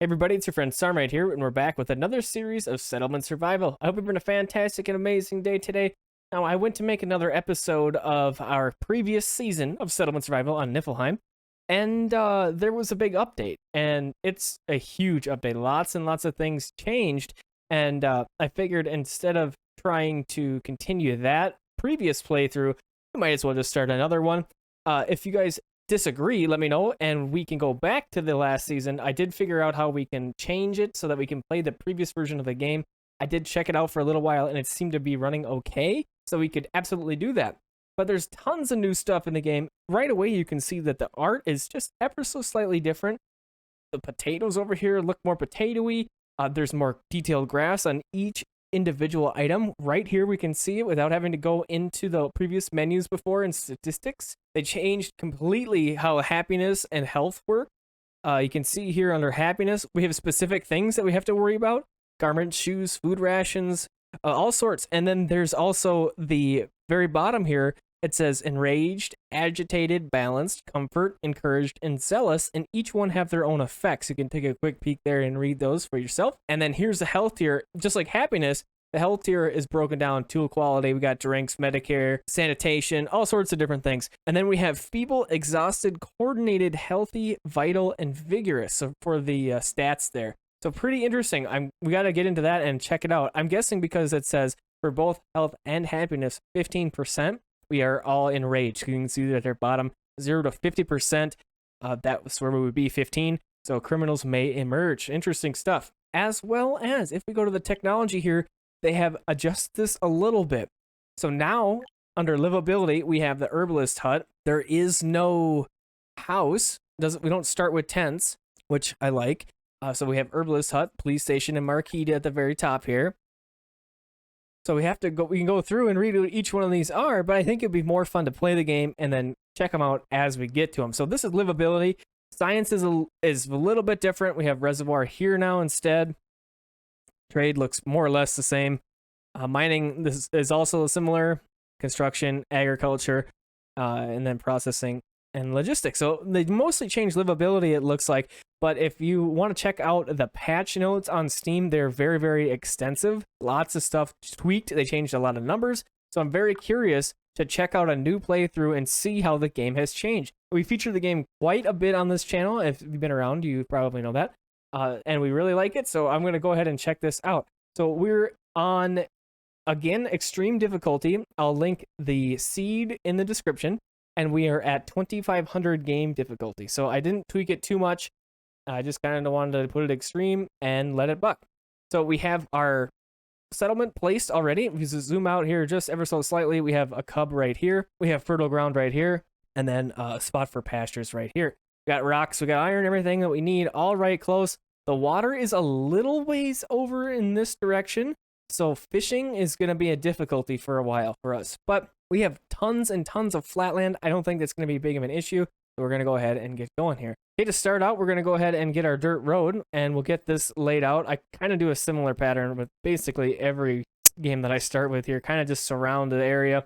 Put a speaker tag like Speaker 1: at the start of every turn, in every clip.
Speaker 1: Hey everybody, it's your friend Sarmate here, and we're back with another series of Settlement Survival. I hope you're having a fantastic and amazing day today. Now, I went to make another episode of our previous season of Settlement Survival on Niflheim, and there was a big update, and it's a huge update. Lots and lots of things changed, and I figured instead of trying to continue that previous playthrough, we might as well just start another one. If you guys disagree, let me know, and we can go back to the last season. I did figure out how we can change it so that we can play the previous version of the game. I did check it out for a little while, and it seemed to be running okay, so we could absolutely do that. But there's tons of new stuff in the game. Right away, you can see that the art is just ever so slightly different. The potatoes over here look more potatoey. There's more detailed graphs on each individual item. Right here we can see it without having to go into the previous menus before in statistics. They changed completely how happiness and health work. You can see here under happiness we have specific things that we have to worry about: garments, shoes, food rations, all sorts. And then there's also the very bottom here. It says enraged, agitated, balanced, comfort, encouraged, and zealous, and each one have their own effects. You can take a quick peek there and read those for yourself. And then here's the health tier. Just like happiness, the health tier is broken down: tool quality, we got drinks, Medicare, sanitation, all sorts of different things. And then we have feeble, exhausted, coordinated, healthy, vital, and vigorous, so for the stats there. So pretty interesting. We got to get into that and check it out. I'm guessing because it says for both health and happiness, 15%. We are all enraged. You can see that at their bottom, 0 to 50%. That's where we would be, 15. So criminals may emerge. Interesting stuff. As well as, if we go to the technology here, they have adjusted this a little bit. So now, under livability, we have the herbalist hut. There is no house. We don't start with tents, which I like. So we have herbalist hut, police station, and marquee at the very top here. So we can go through and read what each one of these are, but I think it'd be more fun to play the game and then check them out as we get to them. So this is livability. Science is a little bit different. We have reservoir here now instead. Trade looks more or less the same. Mining, this is also similar. Construction, agriculture, and then processing and logistics. So they mostly changed livability, it looks like. But if you want to check out the patch notes on Steam, they're very, very extensive. Lots of stuff tweaked. They changed a lot of numbers. So I'm very curious to check out a new playthrough and see how the game has changed. We feature the game quite a bit on this channel. If you've been around, you probably know that. And we really like it. So I'm going to go ahead and check this out. So we're on, again, extreme difficulty. I'll link the seed in the description. And we are at 2500 game difficulty. So I didn't tweak it too much. I just kind of wanted to put it extreme and let it buck. So we have our settlement placed already. If you zoom out here just ever so slightly, we have a cub right here. We have fertile ground right here. And then a spot for pastures right here. We got rocks, we got iron, everything that we need all right close. The water is a little ways over in this direction. So fishing is going to be a difficulty for a while for us. But we have tons and tons of flatland. I don't think that's going to be big of an issue. So we're going to go ahead and get going here. Okay, to start out, we're going to go ahead and get our dirt road, and we'll get this laid out. I kind of do a similar pattern with basically every game that I start with here. Kind of just surround the area.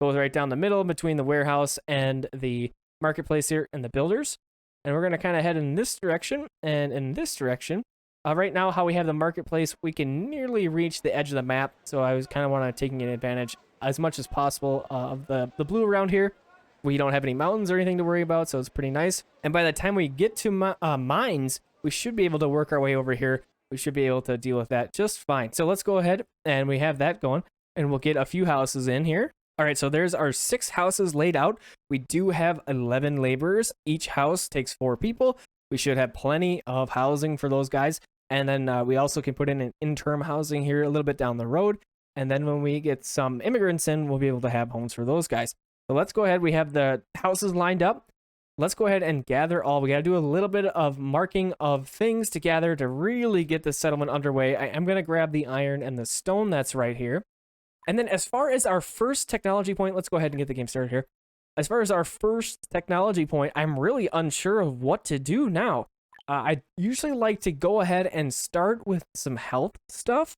Speaker 1: Goes right down the middle between the warehouse and the marketplace here and the builders. And we're going to kind of head in this direction and in this direction. Right now, how we have the marketplace, we can nearly reach the edge of the map. So I was kind of want to taking advantage as much as possible of the blue around here. We don't have any mountains or anything to worry about, so it's pretty nice. And by the time we get to mines, we should be able to work our way over here. We should be able to deal with that just fine. So let's go ahead and we have that going, and we'll get a few houses in here. All right, so there's our 6 houses laid out. We do have 11 laborers. Each house takes 4 people. We should have plenty of housing for those guys. And then we also can put in an interim housing here a little bit down the road. And then when we get some immigrants in, we'll be able to have homes for those guys. So let's go ahead. We have the houses lined up. Let's go ahead and gather all. We got to do a little bit of marking of things to gather to really get the settlement underway. I am going to grab the iron and the stone that's right here. And then as far as our first technology point, let's go ahead and get the game started here. As far as our first technology point, I'm really unsure of what to do now. I usually like to go ahead and start with some health stuff.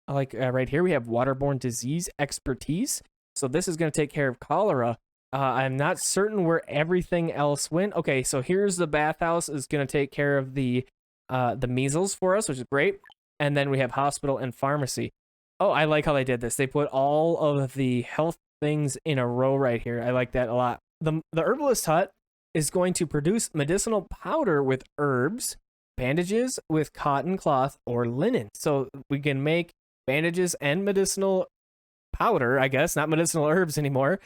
Speaker 1: Like right here, we have waterborne disease expertise. So this is going to take care of cholera. I'm not certain where everything else went. Okay, so here's the bathhouse is going to take care of the the measles for us, which is great. And then we have hospital and pharmacy. Oh, I like how they did this. They put all of the health things in a row right here. I like that a lot. The herbalist hut is going to produce medicinal powder with herbs, bandages with cotton cloth or linen. So we can make bandages and medicinal powder, I guess, not medicinal herbs anymore,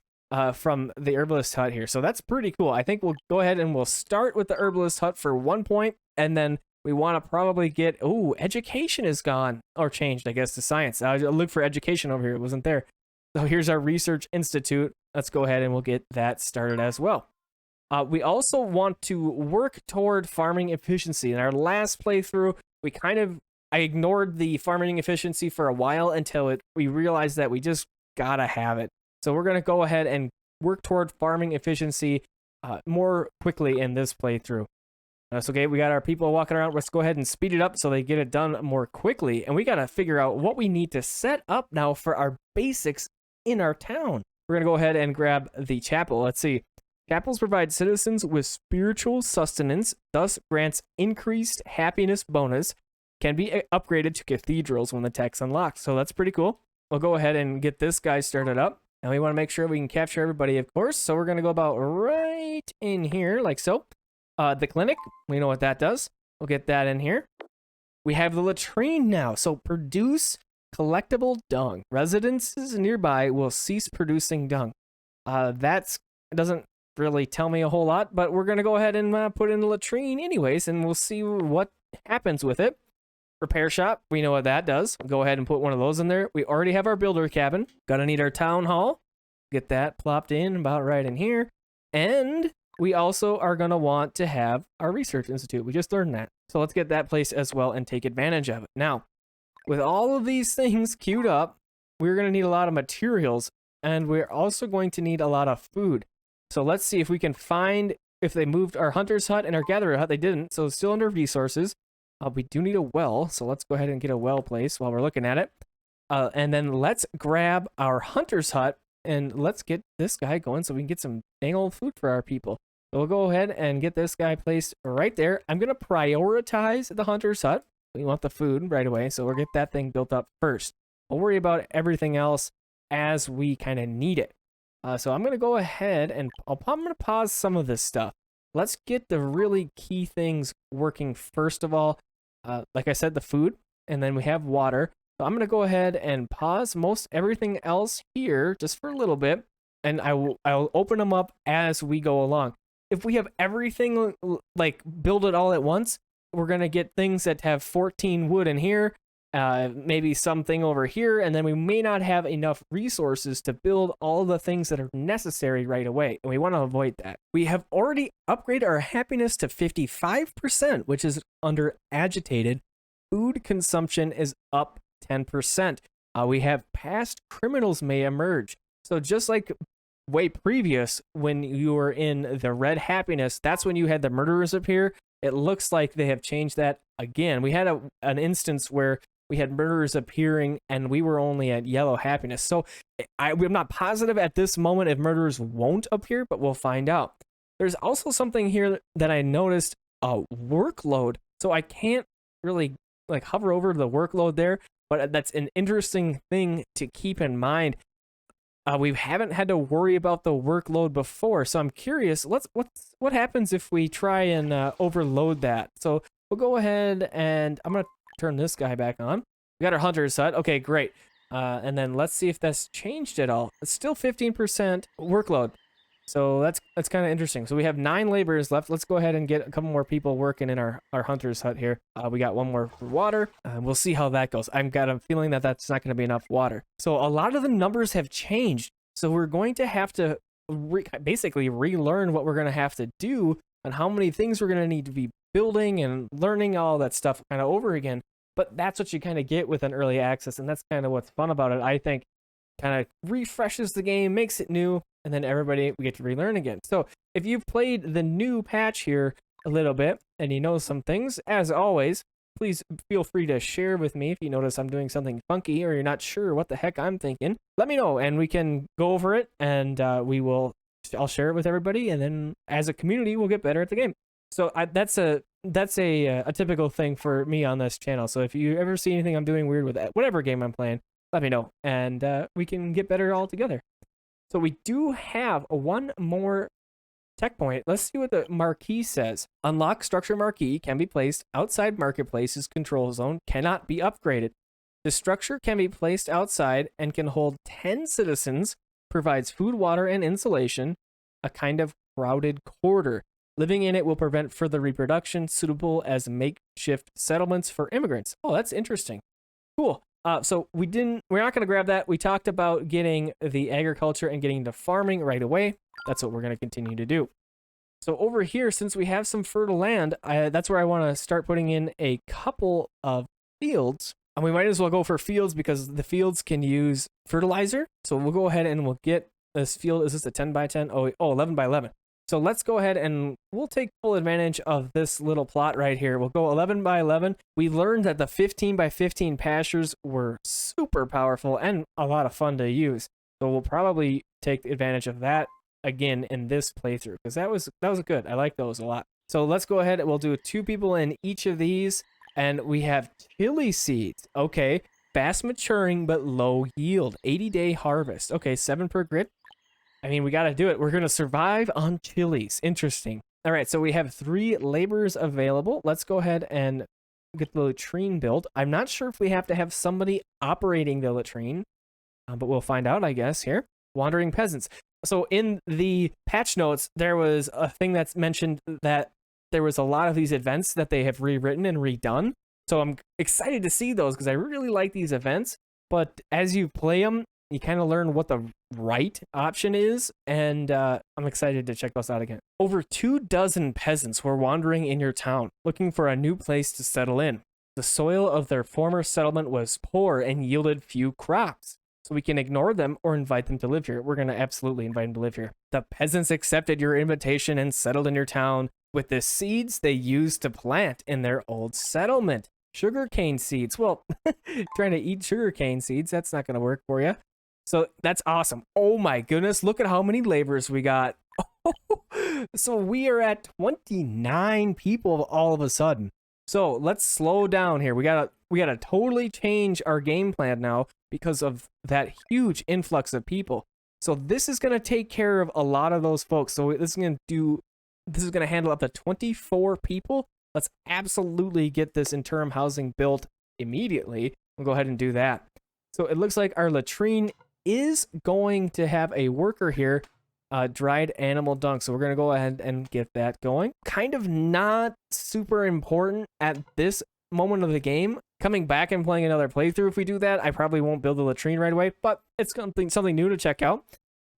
Speaker 1: from the herbalist hut here. So that's pretty cool. I think we'll go ahead and we'll start with the herbalist hut for 1 point, and then we want to probably get, education is gone, or changed, I guess, to science. I looked for education over here. It wasn't there. So here's our research institute. Let's go ahead and we'll get that started as well. We also want to work toward farming efficiency. In our last playthrough, I ignored the farming efficiency for a while until we realized that we just gotta have it. So we're gonna go ahead and work toward farming efficiency more quickly in this playthrough. So okay, we got our people walking around. Let's go ahead and speed it up so they get it done more quickly. And we gotta figure out what we need to set up now for our basics in our town. We're gonna go ahead and grab the chapel. Let's see. Chapels provide citizens with spiritual sustenance, thus grants increased happiness bonus, can be upgraded to cathedrals when the tech's unlocked. So that's pretty cool. We'll go ahead and get this guy started up. And we want to make sure we can capture everybody, of course. So we're going to go about right in here, like so. The clinic, we know what that does. We'll get that in here. We have the latrine now. So produce collectible dung. Residences nearby will cease producing dung. That doesn't really tell me a whole lot, but we're going to go ahead and put in the latrine anyways, and we'll see what happens with it. Repair shop, we know what that does. Go ahead and put one of those in there. We already have our builder cabin. Gonna need our town hall. Get that plopped in about right in here. And we also are gonna want to have our research institute. We just learned that. So let's get that place as well and take advantage of it. Now, with all of these things queued up, we're gonna need a lot of materials, and we're also going to need a lot of food. So let's see if we can find, if they moved our hunter's hut and our gatherer hut. They didn't, so it's still under resources. We do need a well, so let's go ahead and get a well place while we're looking at it. And then let's grab our hunter's hut and let's get this guy going so we can get some dang old food for our people. So we'll go ahead and get this guy placed right there. I'm going to prioritize the hunter's hut. We want the food right away, so we'll get that thing built up first. We'll worry about everything else as we kind of need it. So I'm going to go ahead and I'm going to pause some of this stuff. Let's get the really key things working first of all. Like I said, the food, and then we have water. So I'm going to go ahead and pause most everything else here just for a little bit, and I'll open them up as we go along. If we have everything, like, build it all at once, we're going to get things that have 14 wood in here, maybe something over here, and then we may not have enough resources to build all the things that are necessary right away, and we want to avoid that. We have already upgraded our happiness to 55%, which is under agitated. Food consumption is up 10%. We have past criminals may emerge. So just like way previous, when you were in the red happiness, that's when you had the murderers appear. It looks like they have changed that again. We had an instance where we had murderers appearing and we were only at yellow happiness. So I'm not positive at this moment if murderers won't appear, but we'll find out. There's also something here that I noticed, workload. So I can't really like hover over the workload there, but that's an interesting thing to keep in mind. We haven't had to worry about the workload before, so I'm curious. What happens if we try and overload that? So we'll go ahead and I'm gonna turn this guy back on. We got our hunter's hut. Okay, great. And then let's see if that's changed at all. It's still 15% workload. So that's kind of interesting. So we have 9 laborers left. Let's go ahead and get a couple more people working in our hunter's hut here. We got one more for water. We'll see how that goes. I've got a feeling that that's not going to be enough water. So a lot of the numbers have changed. So we're going to have to basically relearn what we're going to have to do and how many things we're going to need to be building and learning all that stuff kind of over again. But that's what you kind of get with an early access, and that's kind of what's fun about it. I think kind of refreshes the game, makes it new, and then we get to relearn again. So if you've played the new patch here a little bit and you know some things, as always, please feel free to share with me if you notice I'm doing something funky or you're not sure what the heck I'm thinking. Let me know and we can go over it, and I'll share it with everybody, and then as a community we'll get better at the game. So that's that's a typical thing for me on this channel. So if you ever see anything I'm doing weird with whatever game I'm playing, let me know, and we can get better all together. So we do have one more tech point. Let's see what the marquee says. Unlock structure marquee can be placed outside marketplace's control zone, cannot be upgraded. The structure can be placed outside and can hold 10 citizens, provides food, water, and insulation, a kind of crowded quarter. Living in it will prevent further reproduction, suitable as makeshift settlements for immigrants. Oh, that's interesting. Cool. So we're not going to grab that. We talked about getting the agriculture and getting the farming right away. That's what we're going to continue to do. So over here, since we have some fertile land, that's where I want to start putting in a couple of fields. And we might as well go for fields because the fields can use fertilizer. So we'll go ahead and we'll get this field. Is this a 10 by 10? Oh, 11 by 11. So let's go ahead and we'll take full advantage of this little plot right here. We'll go 11 by 11. We learned that the 15 by 15 pastures were super powerful and a lot of fun to use. So we'll probably take advantage of that again in this playthrough because that was good. I like those a lot. So let's go ahead and we'll do 2 people in each of these. And we have chili seeds. Okay, fast maturing but low yield. 80-day harvest. Okay, 7 per grit. I mean, we got to do it. We're going to survive on chilies. Interesting. All right, so we have 3 laborers available. Let's go ahead and get the latrine built. I'm not sure if we have to have somebody operating the latrine, but we'll find out, I guess, here. Wandering peasants. So in the patch notes, there was a thing that's mentioned that there was a lot of these events that they have rewritten and redone. So I'm excited to see those because I really like these events. But as you play them, you kind of learn what the right option is, and I'm excited to check those out again. Over 24 peasants were wandering in your town, looking for a new place to settle in. The soil of their former settlement was poor and yielded few crops, so we can ignore them or invite them to live here. We're going to absolutely invite them to live here. The peasants accepted your invitation and settled in your town with the seeds they used to plant in their old settlement. Sugarcane seeds. Well, trying to eat sugarcane seeds, that's not going to work for you. So that's awesome. Oh my goodness, look at how many laborers we got. So we are at 29 people all of a sudden. So let's slow down here. We gotta totally change our game plan now because of that huge influx of people. So this is gonna take care of a lot of those folks. So this is gonna handle up to 24 people. Let's absolutely get this interim housing built immediately. We'll go ahead and do that. So it looks like our latrine is going to have a worker here, dried animal dung. So we're going to go ahead and get that going. Kind of not super important at this moment of the game. Coming back and playing another playthrough, if we do that, I probably won't build the latrine right away, but it's something new to check out.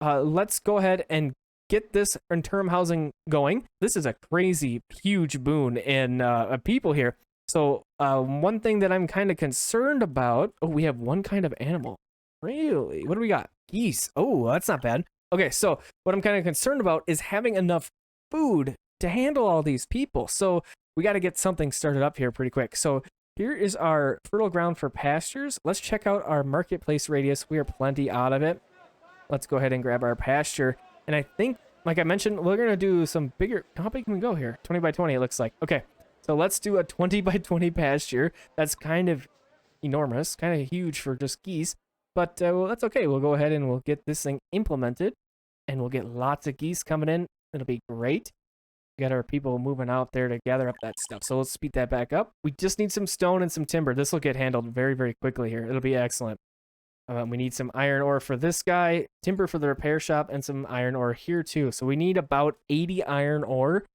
Speaker 1: Let's go ahead and get this interim housing going. This is a crazy, huge boon in people here. So one thing that I'm kind of concerned about, we have one kind of animal. Really? What do we got? Geese. Oh, that's not bad. Okay, so what I'm kind of concerned about is having enough food to handle all these people. So we got to get something started up here pretty quick. So here is our fertile ground for pastures. Let's check out our marketplace radius. We are plenty out of it. Let's go ahead and grab our pasture. And I think, like I mentioned, we're going to do some bigger... How big can we go here? 20 by 20, it looks like. Okay, so let's do a 20 by 20 pasture. That's kind of enormous, kind of huge for just geese. But well, that's okay. We'll go ahead and we'll get this thing implemented. And we'll get lots of geese coming in. It'll be great. We got our people moving out there to gather up that stuff. So let's speed that back up. We just need some stone and some timber. This will get handled very, very quickly here. It'll be excellent. We need some iron ore for this guy, timber for the repair shop, and some iron ore here too. So we need about 80 iron ore.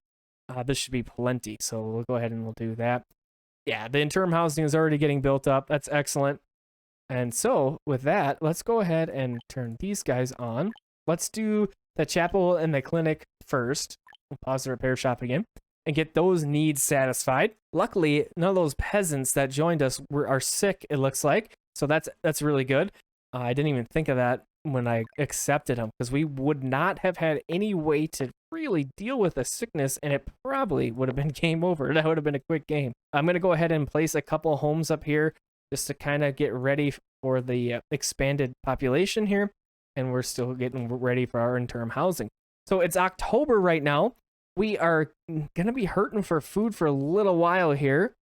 Speaker 1: This should be plenty. So we'll go ahead and we'll do that. Yeah, the interim housing is already getting built up. That's excellent. And so with that, let's go ahead and turn these guys on. Let's do the chapel and the clinic first. We'll pause the repair shop again and get those needs satisfied. Luckily, none of those peasants that joined us are sick, it looks like. So that's really good. I didn't even think of that when I accepted them because we would not have had any way to really deal with a sickness, and it probably would have been game over. That would have been a quick game. I'm going to go ahead and place a couple homes up here just to kind of get ready for the expanded population here, and we're still getting ready for our interim housing. So it's October right now, we are gonna be hurting for food for a little while here,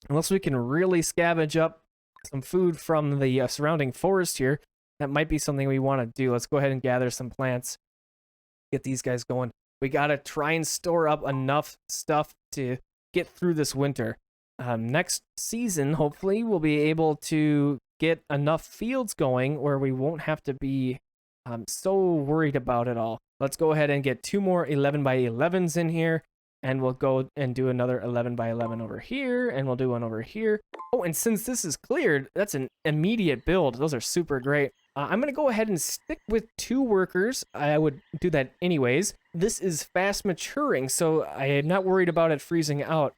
Speaker 1: unless we can really scavenge up some food from the surrounding forest here. That might be something we want to do. Let's go ahead and gather some plants, get these guys going. We gotta try and store up enough stuff to get through this winter. Next season, hopefully, we'll be able to get enough fields going where we won't have to be so worried about it all. Let's go ahead and get 2 more 11 by 11s in here, and we'll go and do another 11 by 11 over here, and we'll do one over here. Oh, and since this is cleared, that's an immediate build. Those are super great. I'm going to go ahead and stick with 2 workers. I would do that anyways. This is fast maturing, so I am not worried about it freezing out.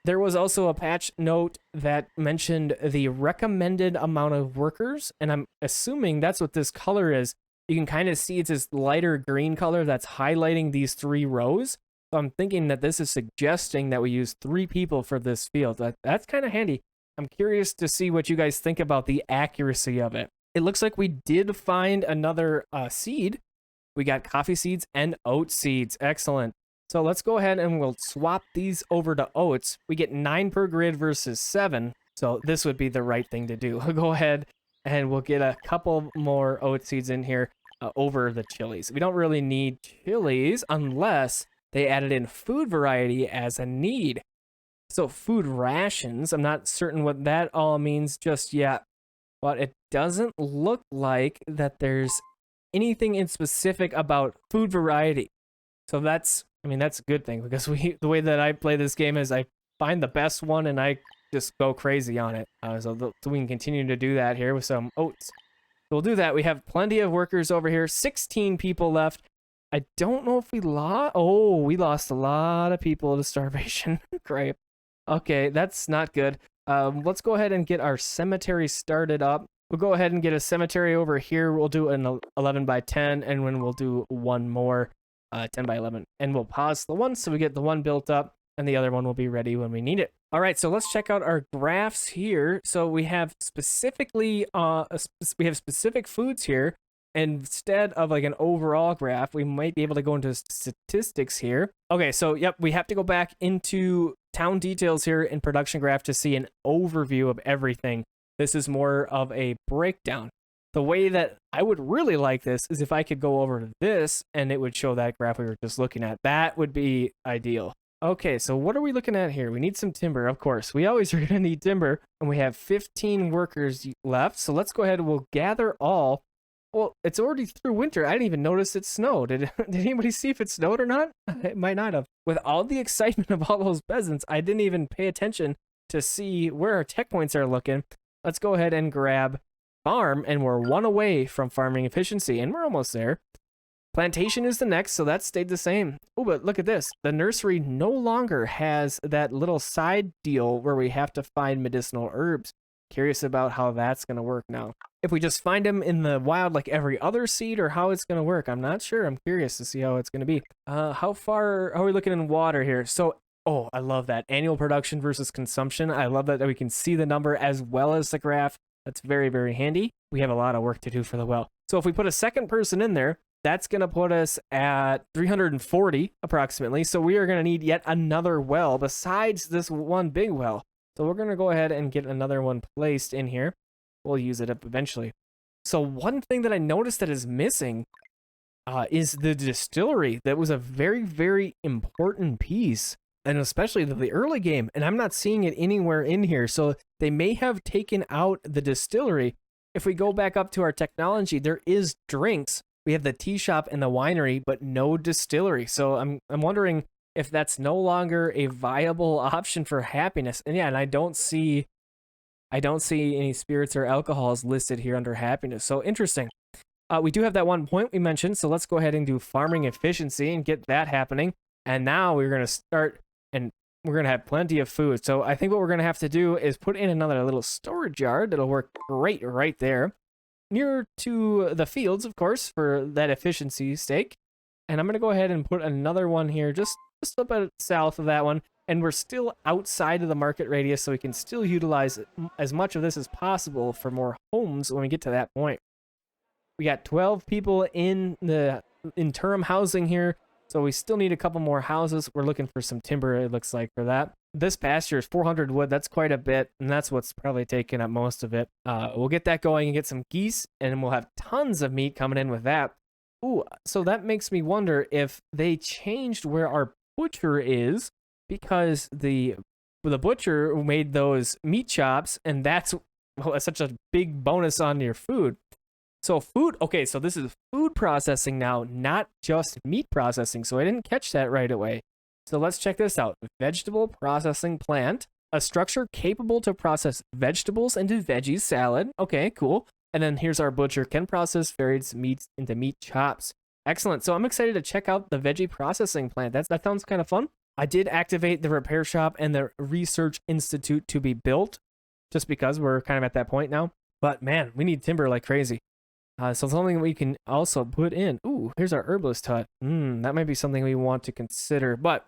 Speaker 1: There was also a patch note that mentioned the recommended amount of workers, and I'm assuming that's what this color is. You can kind of see it's this lighter green color that's highlighting these 3 rows. So I'm thinking that this is suggesting that we use 3 people for this field. That's kind of handy. I'm curious to see what you guys think about the accuracy of it. It looks like we did find another seed. We got coffee seeds and oat seeds. Excellent. So let's go ahead and we'll swap these over to oats. We get 9 per grid versus 7. So this would be the right thing to do. We'll go ahead and we'll get a couple more oat seeds in here over the chilies. We don't really need chilies unless they added in food variety as a need. So food rations, I'm not certain what that all means just yet, but it doesn't look like that there's anything in specific about food variety. So that's a good thing, because the way that I play this game is I find the best one and I just go crazy on it. So we can continue to do that here with some oats. So we'll do that. We have plenty of workers over here, 16 people left. I don't know if we lost. Oh, we lost a lot of people to starvation. Great. Okay, that's not good. Let's go ahead and get our cemetery started up. We'll go ahead and get a cemetery over here. We'll do an 11 by 10, and then we'll do one more 10 by 11. And we'll pause the one so we get the one built up, and the other one will be ready when we need it. All right, so let's check out our graphs here. So we have specifically, we have specific foods here. Instead of like an overall graph, we might be able to go into statistics here. Okay, so yep, we have to go back into town details here in production graph to see an overview of everything. This is more of a breakdown. The way that I would really like this is if I could go over to this and it would show that graph we were just looking at. That would be ideal. Okay, so what are we looking at here? We need some timber, of course. We always are going to need timber, and we have 15 workers left. So let's go ahead and we'll gather all. Well, it's already through winter. I didn't even notice it snowed. Did anybody see if it snowed or not? It might not have. With all the excitement of all those peasants, I didn't even pay attention to see where our tech points are looking. Let's go ahead and grab farm, and we're 1 away from farming efficiency, and we're almost there. Plantation is the next, so that stayed the same. Oh, but look at this. The nursery no longer has that little side deal where we have to find medicinal herbs. Curious about how that's going to work now. If we just find them in the wild like every other seed, or how it's going to work, I'm not sure. I'm curious to see how it's going to be. How far are we looking in water here? So, oh, I love that. Annual production versus consumption. I love that we can see the number as well as the graph. That's very, very handy. We have a lot of work to do for the well. So if we put a second person in there, that's going to put us at 340 approximately. So we are going to need yet another well besides this one big well. So we're going to go ahead and get another one placed in here. We'll use it up eventually. So one thing that I noticed that is missing is the distillery. That was a very, very important piece, and especially the early game. And I'm not seeing it anywhere in here. So they may have taken out the distillery. If we go back up to our technology, there is drinks. We have the tea shop and the winery, but no distillery. So I'm wondering if that's no longer a viable option for happiness. And yeah, and I don't see any spirits or alcohols listed here under happiness. So interesting. We do have that one point we mentioned. So let's go ahead and do farming efficiency and get that happening. And now we're going to start, and we're going to have plenty of food. So I think what we're going to have to do is put in another little storage yard. That'll work great right there, near to the fields, of course, for that efficiency sake. And I'm going to go ahead and put another one here, just a bit south of that one. And we're still outside of the market radius, so we can still utilize as much of this as possible for more homes when we get to that point. We got 12 people in the interim housing here. So we still need a couple more houses. We're looking for some timber, it looks like, for that. This pasture is 400 wood. That's quite a bit, and that's what's probably taking up most of it. We'll get that going and get some geese, and we'll have tons of meat coming in with that. Ooh, so that makes me wonder if they changed where our butcher is, because the butcher made those meat chops, and that's such a big bonus on your food. So food, okay, so this is food processing now, not just meat processing. So I didn't catch that right away. So let's check this out. Vegetable processing plant, a structure capable to process vegetables into veggie salad. Okay, cool. And then here's our butcher, can process various meats into meat chops. Excellent. So I'm excited to check out the veggie processing plant. That sounds kind of fun. I did activate the repair shop and the research institute to be built, just because we're kind of at that point now. But man, we need timber like crazy. So something we can also put in. Ooh, here's our herbalist hut. That might be something we want to consider. But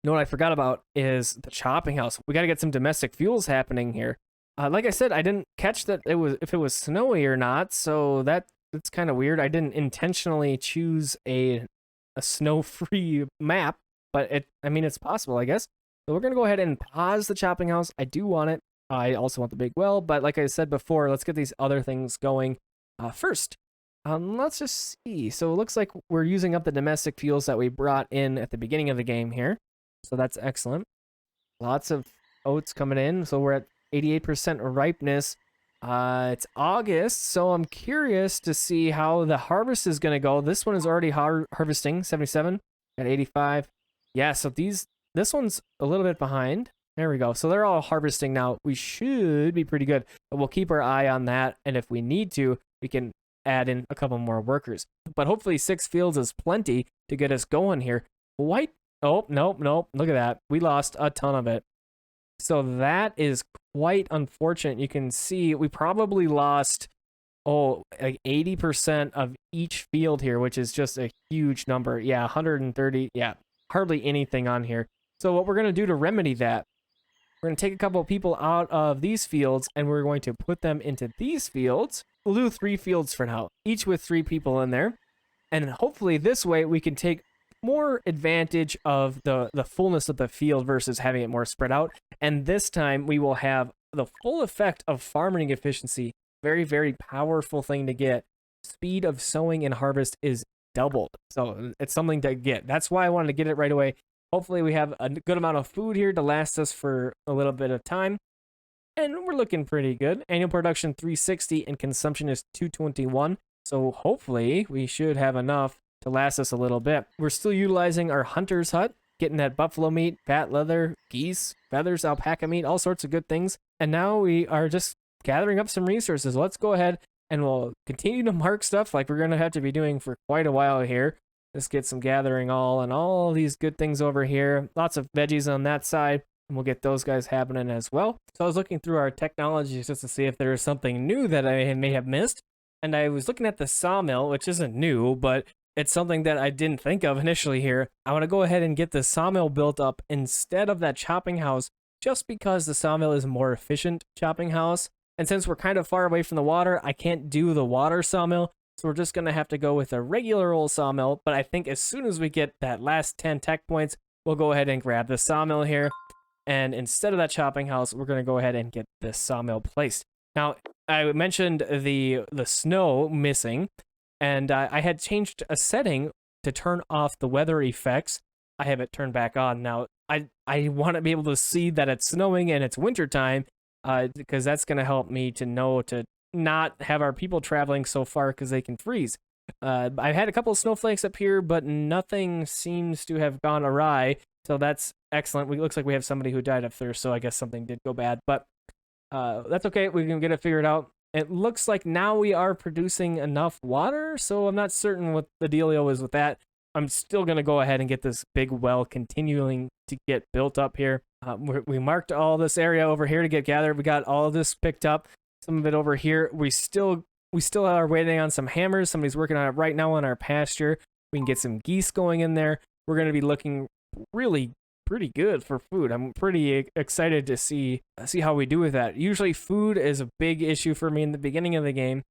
Speaker 1: you know what I forgot about is the chopping house. We got to get some domestic fuels happening here. Like I said, I didn't catch that if it was snowy or not. So that's kind of weird. I didn't intentionally choose a snow-free map, but it's possible, I guess. So we're gonna go ahead and pause the chopping house. I do want it. I also want the big well, but like I said before, let's get these other things going. First, let's just see. So it looks like we're using up the domestic fuels that we brought in at the beginning of the game here. So that's excellent. Lots of oats coming in. So we're at 88% ripeness. It's August, so I'm curious to see how the harvest is going to go. This one is already harvesting, 77 at 85. Yeah, so this one's a little bit behind. There we go. So they're all harvesting now. We should be pretty good, but we'll keep our eye on that. And if we need to, we can add in a couple more workers. But hopefully 6 fields is plenty to get us going here. White. Oh, nope. Look at that. We lost a ton of it. So that is quite unfortunate. You can see we probably lost, like 80% of each field here, which is just a huge number. Yeah, 130. Yeah, hardly anything on here. So what we're going to do to remedy that, we're going to take a couple of people out of these fields and we're going to put them into these fields. We'll do 3 fields for now, each with 3 people in there. And hopefully this way we can take more advantage of the fullness of the field versus having it more spread out. And this time we will have the full effect of farming efficiency. Very, very powerful thing to get. Speed of sowing and harvest is doubled. So it's something to get. That's why I wanted to get it right away. Hopefully we have a good amount of food here to last us for a little bit of time. And we're looking pretty good. Annual production 360 and consumption is 221. So hopefully we should have enough to last us a little bit. We're still utilizing our hunter's hut, getting that buffalo meat, bat leather, geese, feathers, alpaca meat, all sorts of good things. And now we are just gathering up some resources. Let's go ahead and we'll continue to mark stuff like we're going to have to be doing for quite a while here. Let's get some gathering all these good things over here. Lots of veggies on that side, and we'll get those guys happening as well. So I was looking through our technologies just to see if there was something new that I may have missed. And I was looking at the sawmill, which isn't new, but it's something that I didn't think of initially here. I want to go ahead and get the sawmill built up instead of that chopping house, just because the sawmill is a more efficient chopping house. And since we're kind of far away from the water, I can't do the water sawmill. So we're just going to have to go with a regular old sawmill. But I think as soon as we get that last 10 tech points, we'll go ahead and grab the sawmill here. And instead of that chopping house, we're going to go ahead and get this sawmill placed. Now, I mentioned the snow missing. And I had changed a setting to turn off the weather effects. I have it turned back on. Now, I want to be able to see that it's snowing and it's wintertime, because that's going to help me to know to not have our people traveling so far because they can freeze. I've had a couple of snowflakes up here, but nothing seems to have gone awry. So that's excellent. It looks like we have somebody who died of thirst, so I guess something did go bad. But that's okay. We can get it figured out. It looks like now we are producing enough water, so I'm not certain what the dealio is with that. I'm still going to go ahead and get this big well continuing to get built up here. We marked all this area over here to get gathered. We got all of this picked up. Some of it over here. We still are waiting on some hammers. Somebody's working on it right now on our pasture. We can get some geese going in there. We're going to be looking really pretty good for food. I'm pretty excited to see how we do with that. Usually food is a big issue for me in the beginning of the game,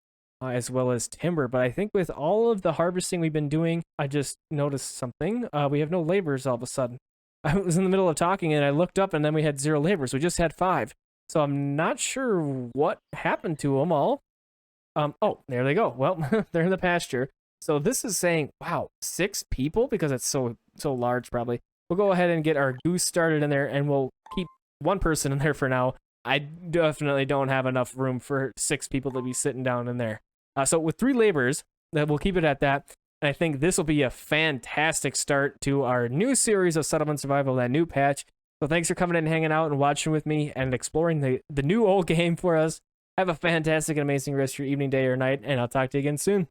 Speaker 1: as well as timber. But I think with all of the harvesting we've been doing, I just noticed something. We have no laborers all of a sudden. I was in the middle of talking and I looked up and then we had 0 laborers. We just had 5. So I'm not sure what happened to them all. Oh, there they go. Well, they're in the pasture. So this is saying, wow, 6 people because it's so large probably. We'll go ahead and get our goose started in there and we'll keep 1 person in there for now. I definitely don't have enough room for 6 people to be sitting down in there. So with 3 laborers, we'll keep it at that. And I think this will be a fantastic start to our new series of Settlement Survival, that new patch. So thanks for coming in and hanging out and watching with me and exploring the new old game for us. Have a fantastic and amazing rest of your evening, day, or night, and I'll talk to you again soon.